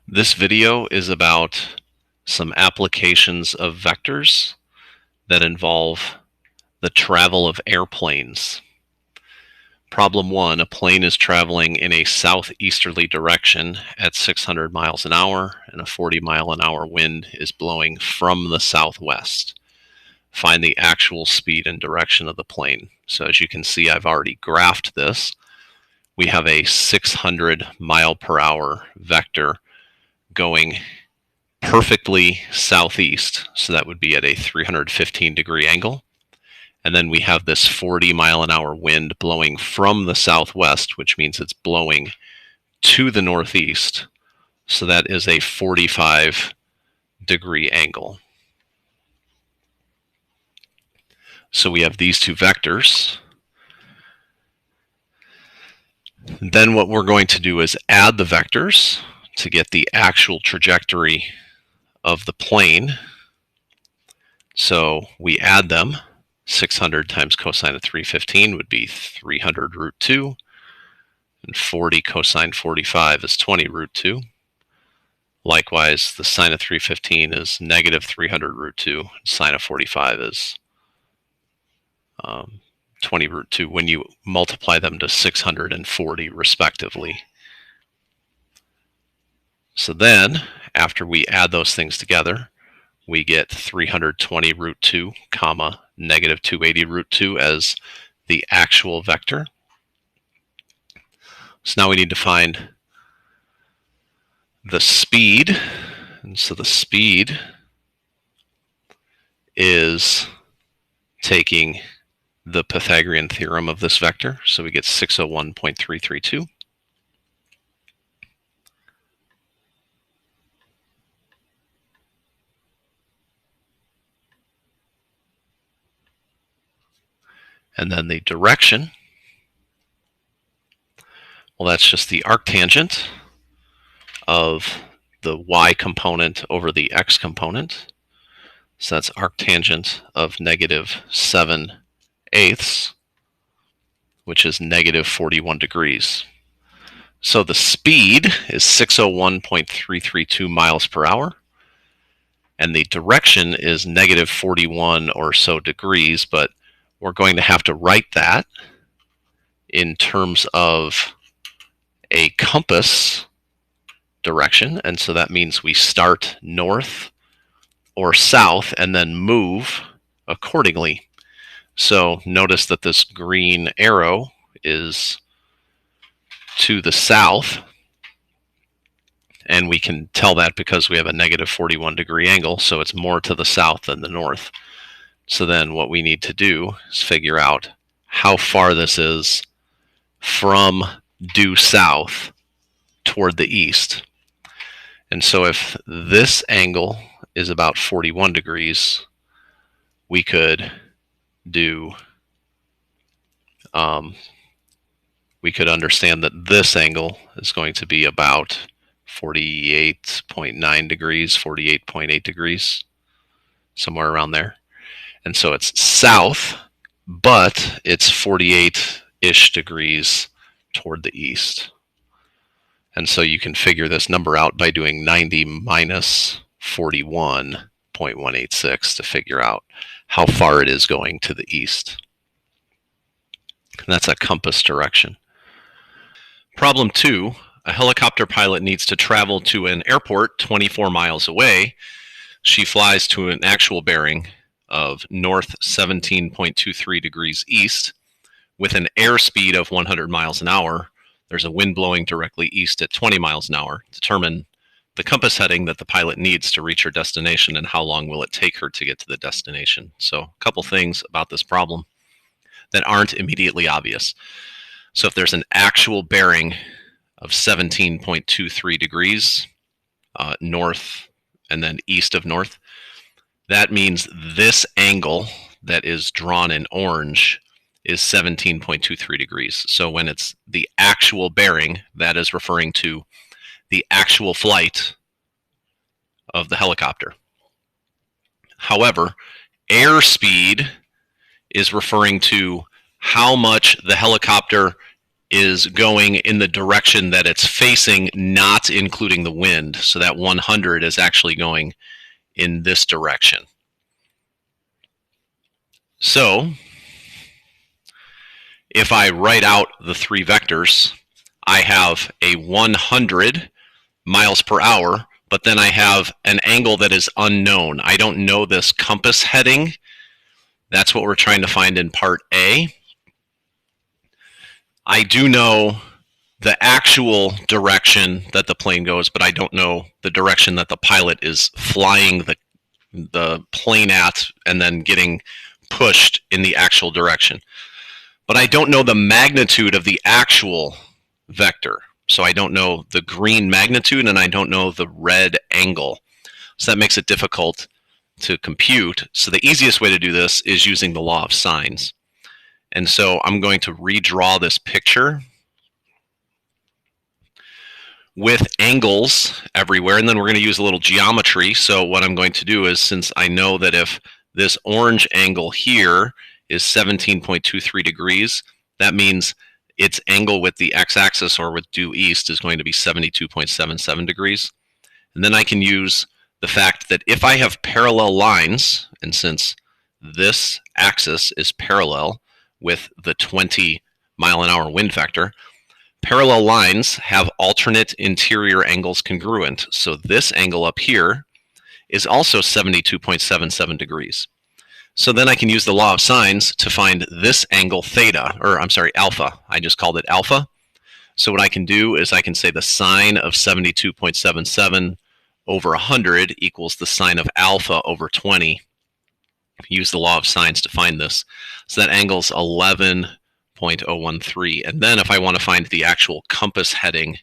This video is about some applications of vectors that involve the travel of airplanes. Problem 1, a plane is traveling in a southeasterly direction at 600 miles an hour and a 40-mile-an-hour wind is blowing from the southwest. Find the actual speed and direction of the plane. So as you can see, I've already graphed this. We have a 600 mile per hour vector going perfectly southeast, so that would be at a 315-degree angle. And then we have this 40-mile-an-hour wind blowing from the southwest, which means it's blowing to the northeast. So that is a 45-degree angle. So we have these two vectors. Then what we're going to do is add the vectors to get the actual trajectory of the plane. So we add them. 600 times cosine of 315 would be 300 root 2, and 40 cosine 45 is 20 root 2. Likewise, the sine of 315 is negative 300 root 2, and sine of 45 is 20 root 2 when you multiply them to 640 respectively. So then, after we add those things together, we get 320 root 2, comma, negative 280 root 2 as the actual vector. So now we need to find the speed. And so the speed is taking the Pythagorean theorem of this vector. So we get 601.332. And then the direction, well, that's just the arctangent of the y component over the x component. So that's arctangent of negative 7/8, which is negative 41 degrees. So the speed is 601.332 miles per hour, and the direction is negative 41 or so degrees, but we're going to have to write that in terms of a compass direction, and so that means we start north or south and then move accordingly. So notice that this green arrow is to the south, and we can tell that because we have a negative 41-degree angle, so it's more to the south than the north. So then what we need to do is figure out how far this is from due south toward the east. And so if this angle is about 41 degrees, we could do, we could understand that this angle is going to be about 48.9 degrees, 48.8 degrees, somewhere around there. And so it's south, but it's 48-ish degrees toward the east. And so you can figure this number out by doing 90 minus 41.186 to figure out how far it is going to the east. And that's a compass direction. Problem 2, a helicopter pilot needs to travel to an airport 24 miles away. She flies to an actual bearing of north 17.23 degrees east with an airspeed of 100 miles an hour. There's a wind blowing directly east at 20 miles an hour. Determine the compass heading that the pilot needs to reach her destination and how long will it take her to get to the destination. So a couple things about this problem that aren't immediately obvious. So if there's an actual bearing of 17.23 degrees north and then east of north, that means this angle that is drawn in orange is 17.23 degrees. So when it's the actual bearing, that is referring to the actual flight of the helicopter. However, airspeed is referring to how much the helicopter is going in the direction that it's facing, not including the wind. So that 100 is actually going in this direction. So if I write out the three vectors, I have a 100 miles per hour, but then I have an angle that is unknown. I don't know this compass heading. That's what we're trying to find in part A. I do know the actual direction that the plane goes, but I don't know the direction that the pilot is flying the plane at and then getting pushed in the actual direction. But I don't know the magnitude of the actual vector. So I don't know the green magnitude and I don't know the red angle. So that makes it difficult to compute. So the easiest way to do this is using the law of sines. And so I'm going to redraw this picture with angles everywhere, and then we're going to use a little geometry. So what I'm going to do is, since I know that if this orange angle here is 17.23 degrees, that means its angle with the x-axis or with due east is going to be 72.77 degrees. And then I can use the fact that if I have parallel lines, and since this axis is parallel with the 20 mile an hour wind vector, parallel lines have alternate interior angles congruent. So this angle up here is also 72.77 degrees. So then I can use the law of sines to find this angle theta, or I'm sorry, alpha. I just called it alpha. So what I can do is I can say the sine of 72.77 over 100 equals the sine of alpha over 20. Use the law of sines to find this. So that angle is 11.013. And then if I want to find the actual compass heading,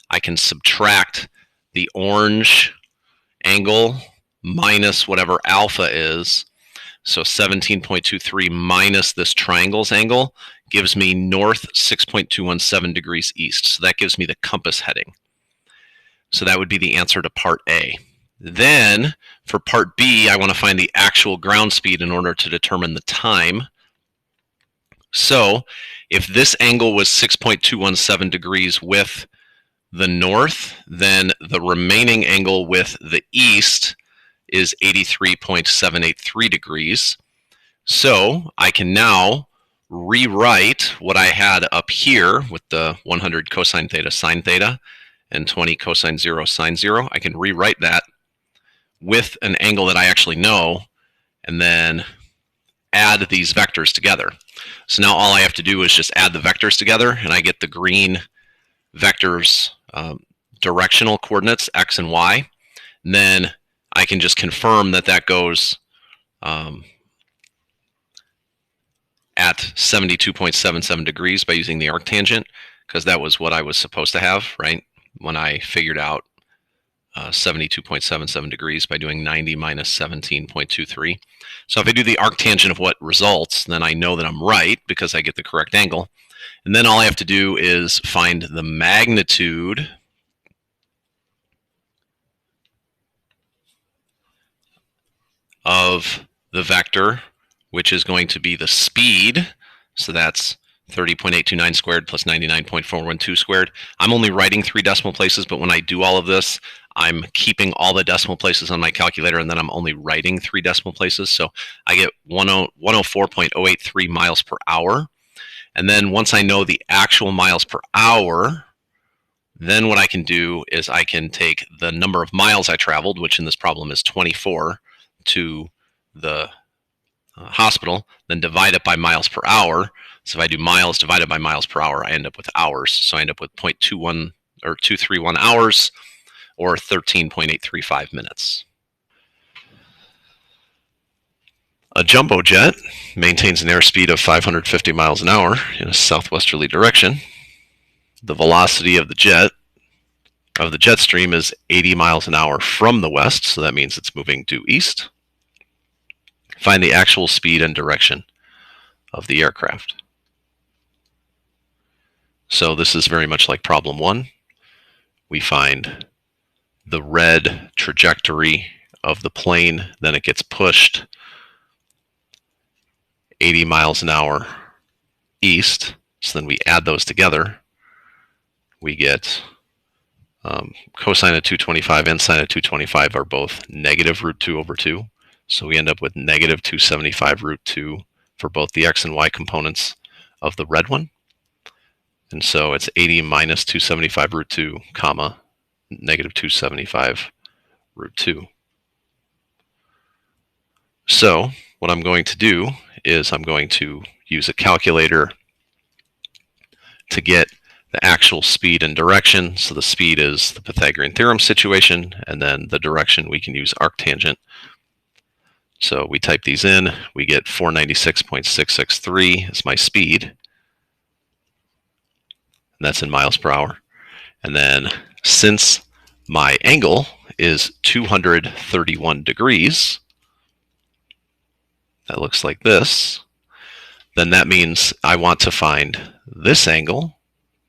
I can subtract the orange angle minus whatever alpha is. So 17.23 minus this triangle's angle gives me north 6.217 degrees east. So that gives me the compass heading. So that would be the answer to part A. Then for part B, I want to find the actual ground speed in order to determine the time. So if this angle was 6.217 degrees with the north, then the remaining angle with the east is 83.783 degrees. So I can now rewrite what I had up here with the 100 cosine theta sine theta and 20 cosine 0 sine 0. I can rewrite that with an angle that I actually know and then add these vectors together. So now all I have to do is just add the vectors together and I get the green vectors directional coordinates x and y. And then I can just confirm that that goes at 72.77 degrees by using the arctangent, because that was what I was supposed to have, right? When I figured out 72.77 degrees by doing 90 minus 17.23. So if I do the arctangent of what results, then I know that I'm right because I get the correct angle. And then all I have to do is find the magnitude of the vector, which is going to be the speed. So that's 30.829 squared plus 99.412 squared. I'm only writing 3 decimal places, but when I do all of this, I'm keeping all the decimal places on my calculator, and then I'm only writing 3 decimal places. So I get 104.083 miles per hour. And then once I know the actual miles per hour, then what I can do is I can take the number of miles I traveled, which in this problem is 24, to the hospital, then divide it by miles per hour. So if I do miles divided by miles per hour, I end up with hours. So I end up with 0.21 or 231 hours, or 13.835 minutes. A jumbo jet maintains an airspeed of 550 miles an hour in a southwesterly direction. The velocity of the jet stream is 80 miles an hour from the west, so that means it's moving due east. Find the actual speed and direction of the aircraft. So this is very much like problem 1. We find the red trajectory of the plane, then it gets pushed 80 miles an hour east. So then we add those together. We get cosine of 225 and sine of 225 are both negative root 2 over 2. So we end up with negative 275 root 2 for both the x and y components of the red one. And so it's 80 minus 275 root 2, comma, negative 275 root 2. So what I'm going to do is I'm going to use a calculator to get the actual speed and direction. So the speed is the Pythagorean theorem situation, and then the direction we can use arctangent. So we type these in, we get 496.663 is my speed, and that's in miles per hour. And then since my angle is 231 degrees, that looks like this, then that means I want to find this angle,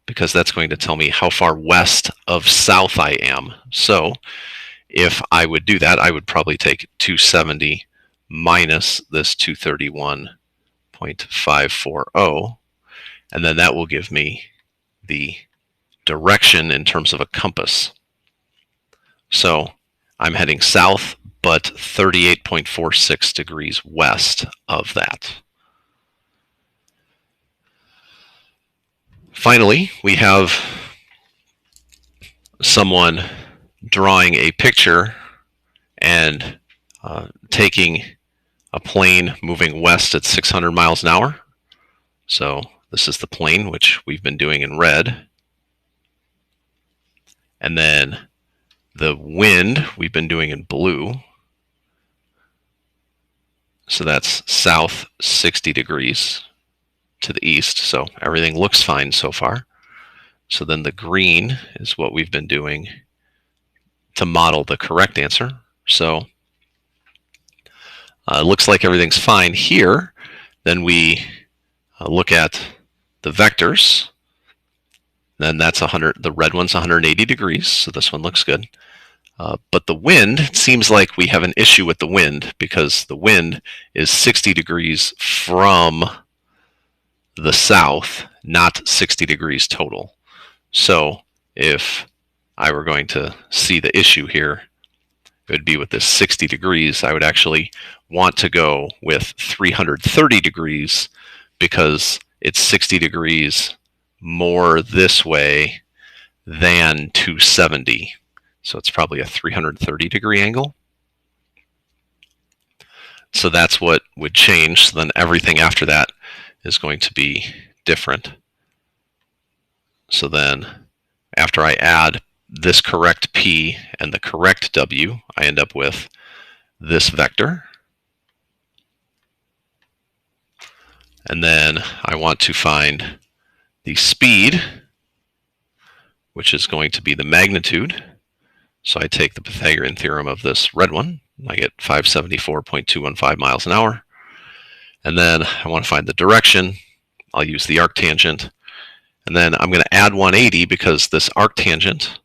because that's going to tell me how far west of south I am. So if I would do that, I would probably take 270 minus this 231.540, and then that will give me the direction in terms of a compass. So I'm heading south, but 38.46 degrees west of that. Finally, we have someone drawing a picture and taking a plane moving west at 600 miles an hour. So this is the plane, which we've been doing in red. And then the wind we've been doing in blue. So that's south 60 degrees to the east, so everything looks fine so far. So then the green is what we've been doing to model the correct answer. So it looks like everything's fine here. Then we look at the vectors. Then that's 100. The red one's 180 degrees, so this one looks good. But the wind, it seems like we have an issue with the wind, because the wind is 60 degrees from the south, not 60 degrees total. So if I were going to see the issue here, it would be with this 60 degrees. I would actually want to go with 330 degrees, because it's 60 degrees more this way than 270. So it's probably a 330 degree angle. So that's what would change. So then everything after that is going to be different. So then after I add this correct P and the correct W, I end up with this vector. And then I want to find the speed, which is going to be the magnitude. So I take the Pythagorean theorem of this red one. I get 574.215 miles an hour. And then I want to find the direction. I'll use the arctangent. And then I'm going to add 180, because this arctangent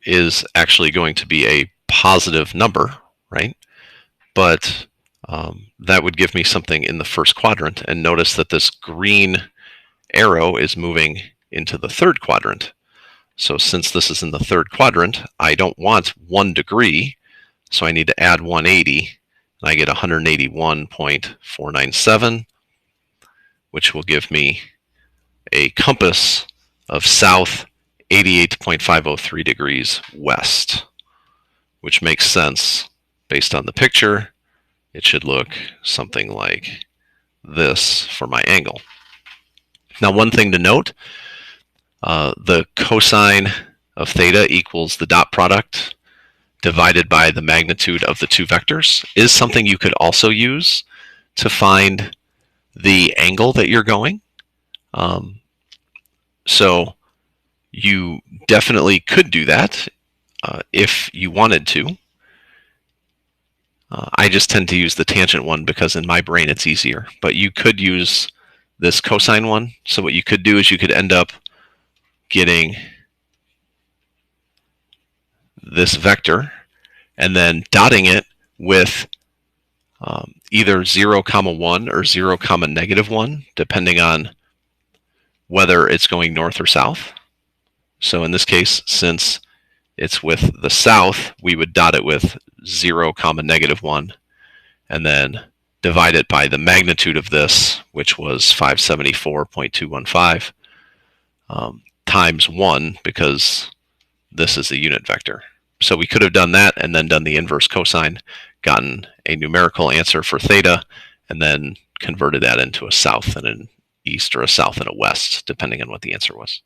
is actually going to be a positive number, right? But that would give me something in the first quadrant. And notice that this green arrow is moving into the third quadrant. So since this is in the third quadrant, I don't want 1 degree, so I need to add 180, and I get 181.497, which will give me a compass of south 88.503 degrees west, which makes sense based on the picture. It should look something like this for my angle. Now, one thing to note, the cosine of theta equals the dot product divided by the magnitude of the two vectors is something you could also use to find the angle that you're going. So you definitely could do that if you wanted to. I just tend to use the tangent one because in my brain it's easier, but you could use this cosine one. So what you could do is you could end up getting this vector and then dotting it with either 0, 1 or 0, -1, depending on whether it's going north or south. So in this case, since it's with the south, we would dot it with 0, -1, and then divide it by the magnitude of this, which was 574.215, times 1, because this is the unit vector. So we could have done that and then done the inverse cosine, gotten a numerical answer for theta, and then converted that into a south and an east, or a south and a west, depending on what the answer was.